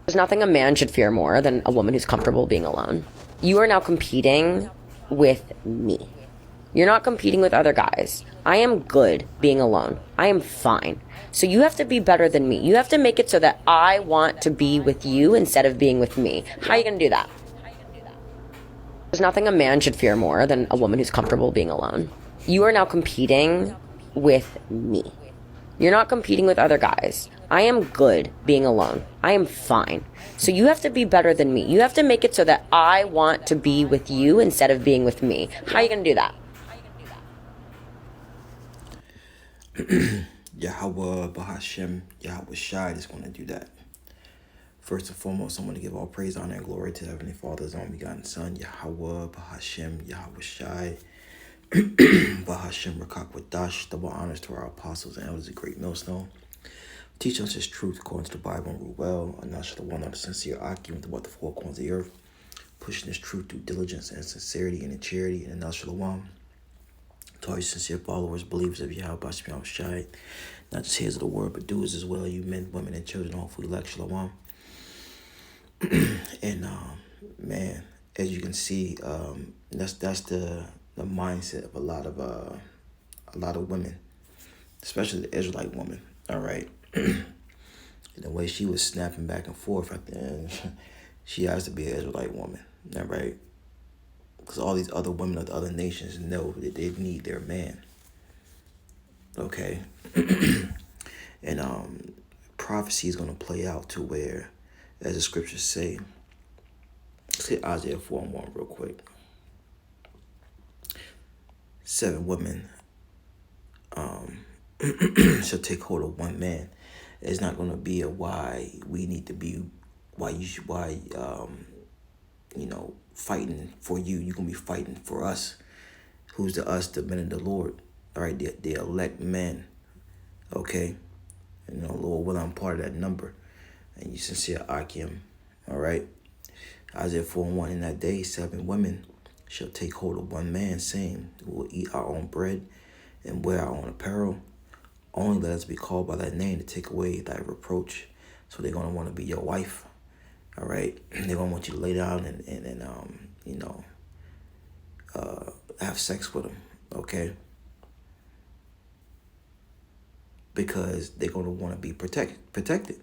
There's nothing a man should fear more than a woman who's comfortable being alone. You are now competing with me. You're not competing with other guys. I am good being alone. I am fine. So you have to be better than me. You have to make it so that I want to be with you instead of being with me. How are you going to do that? There's nothing a man should fear more than a woman who's comfortable being alone. You are now competing with me. You're not competing with other guys. I am good being alone. I am fine. So you have to be better than me. You have to make it so that I want to be with you instead of being with me. How are you going to do that? Yahweh Bahashem, Yahweh Shai is going to do that. First and foremost, I want to give all praise, honor, and glory to Heavenly Father's only begotten Son, Yahweh Bahashem, Yahweh Shai, Bahashem Rakak Wadash. Double honors to our apostles and elders of Great Millstone. Teach us His truth according to the Bible and rule well, and not the one of the sincere argument about the four corners of the earth, pushing His truth through diligence and sincerity and in charity, and not Shalom. To all you sincere followers, believers of Yahweh Bashim Shai, not just hearers of the word, but doers as well, you men, women, and children, hopefully elect Shalom. And man, as you can see, that's the mindset of a lot of women, especially the Israelite woman. All right, and the way she was snapping back and forth at the end, she has to be an Israelite woman. All right. Because all these other women of the other nations know that they need their man. Okay? And prophecy is going to play out to where, as the scriptures say, let's hit Isaiah 4:1 real quick. 7 women shall take hold of one man. It's not going to be a why we need to be, fighting for you. You're going to be fighting for us. Who's the us? The men of the Lord. All right, the elect men. Okay? And Lord, well, I'm part of that number. And you sincere Akim. All right? Isaiah 4:1, in that day, 7 women shall take hold of one man, saying, we will eat our own bread and wear our own apparel. Only let us be called by thy name to take away thy reproach. So they're going to want to be your wife. All right, they're gonna want you to lay down and have sex with them, okay? Because they're gonna want to be protected.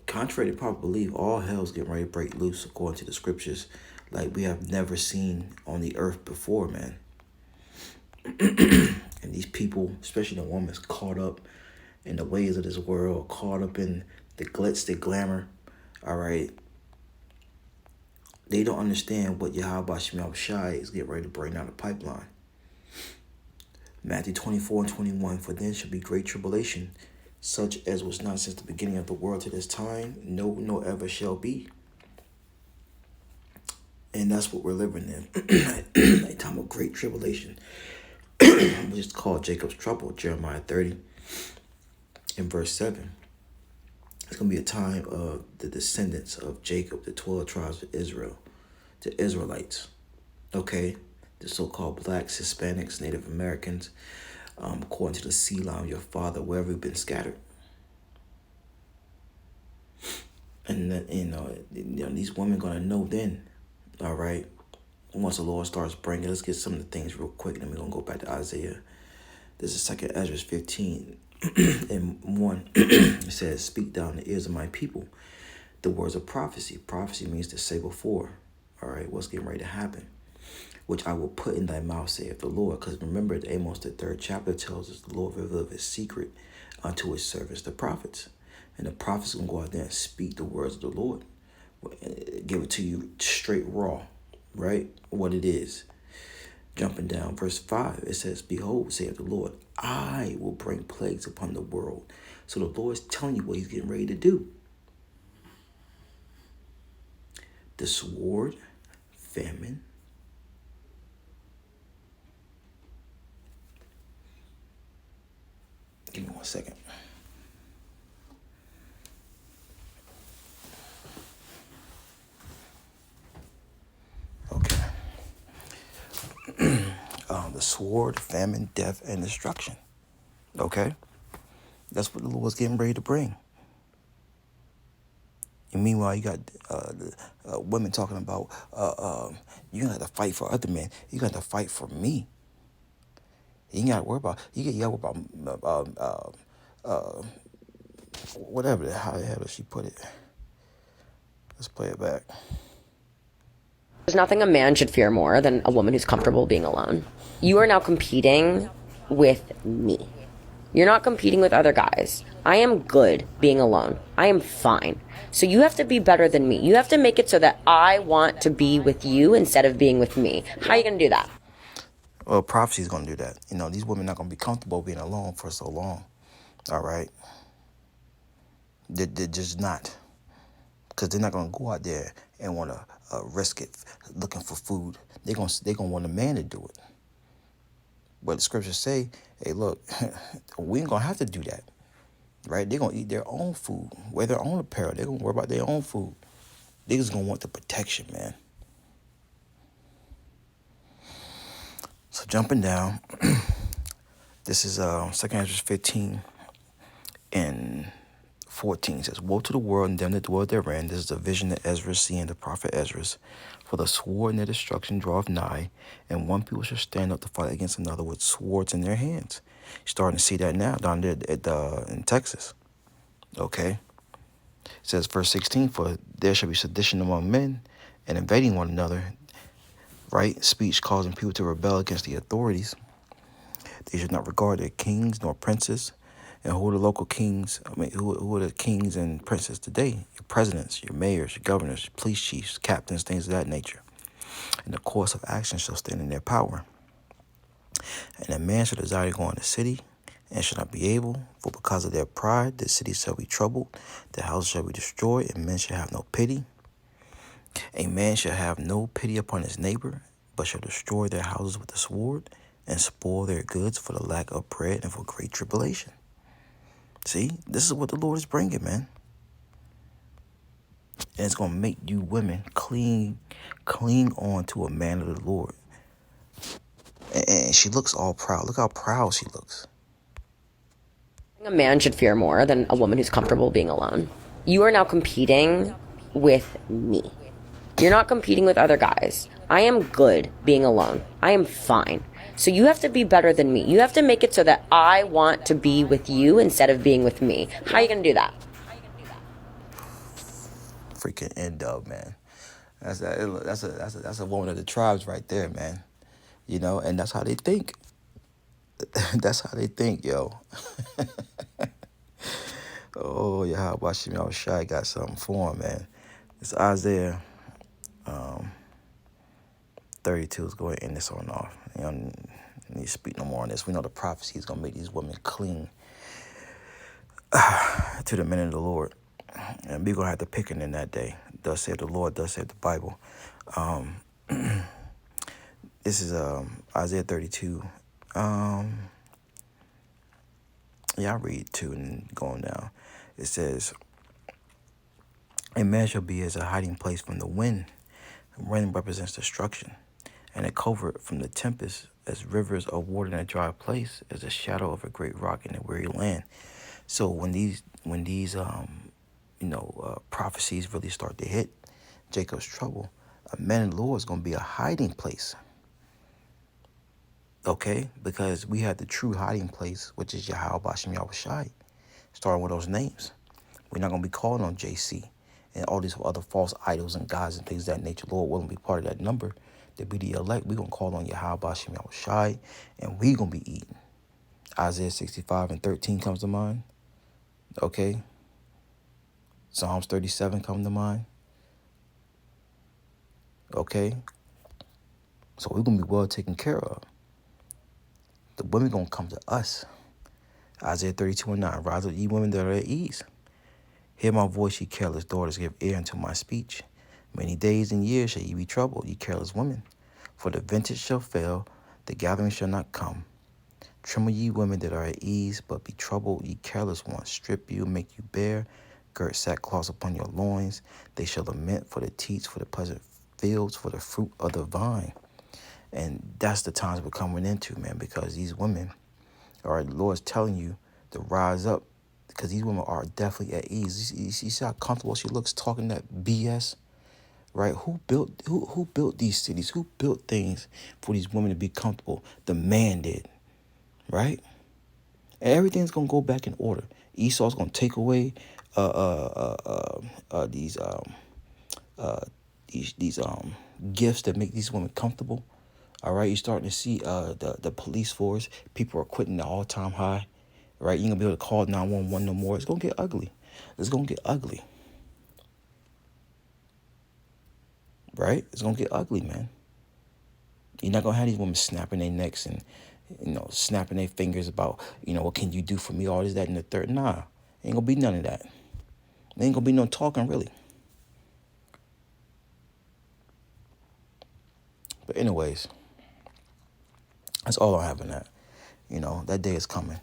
Contrary to popular belief, all hell's getting ready to break loose according to the scriptures, like we have never seen on the earth before, man. And these people, especially the women, is caught up in the ways of this world, caught up in the glitz, the glamour. All right. They don't understand what Yahweh Shemel Shai is getting ready to bring down the pipeline. Matthew 24:21, for then shall be great tribulation, such as was not since the beginning of the world to this time, no, nor ever shall be. And that's what we're living in. A time of great tribulation, which is called Jacob's trouble, Jeremiah 30 and verse 7. It's going to be a time of the descendants of Jacob, the 12 tribes of Israel, the Israelites, okay? The so-called blacks, Hispanics, Native Americans, according to the seed line of your father, wherever you've been scattered. And then, these women going to know then, all right? Once the Lord starts bringing, let's get some of the things real quick, and then we're going to go back to Isaiah. This is 2 Ezra 15. And 1, it says, speak down the ears of my people the words of prophecy. Prophecy means to say before, all right, what's getting ready to happen, which I will put in thy mouth, saith the Lord. Because remember, Amos, the 3rd chapter tells us the Lord revealed his secret unto his servants, the prophets. And the prophets going to go out there and speak the words of the Lord. Give it to you straight raw, right? What it is. Jumping down, verse 5, it says, behold, saith the Lord, I will bring plagues upon the world. So the Lord's telling you what he's getting ready to do. The sword, famine, give me 1 second. Okay. The sword, famine, death, and destruction. Okay? That's what the Lord's getting ready to bring. And meanwhile, you got women talking about you got to fight for other men. You got to fight for me. You ain't got to worry about you got to worry about whatever. How the hell does she put it? Let's play it back. There's nothing a man should fear more than a woman who's comfortable being alone. You are now competing with me. You're not competing with other guys. I am good being alone. I am fine. So you have to be better than me. You have to make it so that I want to be with you instead of being with me. How are you going to do that? Well, prophecy's going to do that. You know, these women not going to be comfortable being alone for so long. All right. They're just not. Because they're not going to go out there and want to risk it looking for food. They're going to want a man to do it. But the scriptures say, hey, look, we ain't going to have to do that. Right? They're going to eat their own food, wear their own apparel. They're going to worry about their own food. They're just going to want the protection, man. So jumping down, this is 2 Ezra 15 and 14 says, woe to the world and them that dwell therein. This is a vision that Ezra seeing, the prophet Ezra. For the sword and their destruction draweth nigh, and one people shall stand up to fight against another with swords in their hands. You're starting to see that now down there in Texas. Okay. It says, verse 16, for there shall be sedition among men and invading one another, right? Speech causing people to rebel against the authorities. They should not regard their kings nor princes. And who are the local kings? Who are the kings and princes today? Your presidents, your mayors, your governors, your police chiefs, captains, things of that nature. And the course of action shall stand in their power. And a man shall desire to go in the city, and shall not be able, for because of their pride, the city shall be troubled, the house shall be destroyed, and men shall have no pity. A man shall have no pity upon his neighbor, but shall destroy their houses with the sword, and spoil their goods for the lack of bread and for great tribulation. See, this is what the Lord is bringing, man. And it's going to make you women cling on to a man of the Lord. And she looks all proud. Look how proud she looks. A man should fear more than a woman who's comfortable being alone. You are now competing with me. You're not competing with other guys. I am good being alone. I am fine. So you have to be better than me. You have to make it so that I want to be with you instead of being with me. How are you going to do that? Freaking end up, man. That's a woman of the tribes right there, man. You know, and that's how they think. That's how they think, yo. Oh, yeah, how about you? I was shy. Got something for him, man. It's Isaiah 32. Let's go ahead and end this on off. You know, need to speak no more on this. We know the prophecy is going to make these women cling to the men of the Lord. And we're going to have to pick it in that day. Thus saith the Lord, thus saith the Bible. This is Isaiah 32. Yeah, I'll read 2 and going down. It says, a man shall be as a hiding place from the wind. Wind represents destruction. And a covert from the tempest, as rivers of water in a dry place, as a shadow of a great rock in a weary land. So when these prophecies really start to hit Jacob's trouble, a man in the Lord is going to be a hiding place. Okay? Because we have the true hiding place, which is Yahweh Bashem Yahushai, starting with those names. We're not going to be calling on JC and all these other false idols and gods and things of that nature. Lord willing, be part of that number. To be the elect, we're going to call on Yahweh Bashem Yahushai, and we're going to be eating. Isaiah 65 and 13 comes to mind. Okay? Psalms 37 come to mind. Okay? So we're going to be well taken care of. The women going to come to us. Isaiah 32 and 9. Rise up, ye women that are at ease. Hear my voice, ye careless daughters. Give ear unto my speech. Many days and years shall ye be troubled, ye careless women. For the vintage shall fail, the gathering shall not come. Tremble, ye women that are at ease, but be troubled, ye careless ones. Strip you, make you bare. Girt sackcloth upon your loins. They shall lament for the teats, for the pleasant fields, for the fruit of the vine. And that's the times we're coming into, man, because these women, all right, the Lord's telling you to rise up because these women are definitely at ease. You see how comfortable she looks talking that BS, right? Who built these cities? Who built things for these women to be comfortable? The man did, right? And everything's gonna go back in order. Esau's gonna take away these gifts that make these women comfortable. All right, you're starting to see the police force. People are quitting the all-time high. Right, you ain't gonna be able to call 911 no more. It's gonna get ugly. It's gonna get ugly. Right? It's gonna get ugly, man. You're not gonna have these women snapping their necks and snapping their fingers about what can you do for me, all this, that, and the third. Nah, ain't gonna be none of that. There ain't gonna be no talking really. But anyways, that's all I have in that. That day is coming.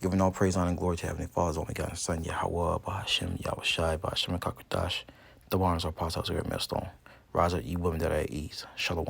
Giving all praise, honor, and glory to Heavenly Father's only God and Son, Yahweh, Bahashem, Yahushai, Bahashem, and Kakadash. The waters are past house of your millstone. Rise up, ye women that are at ease. Shalom.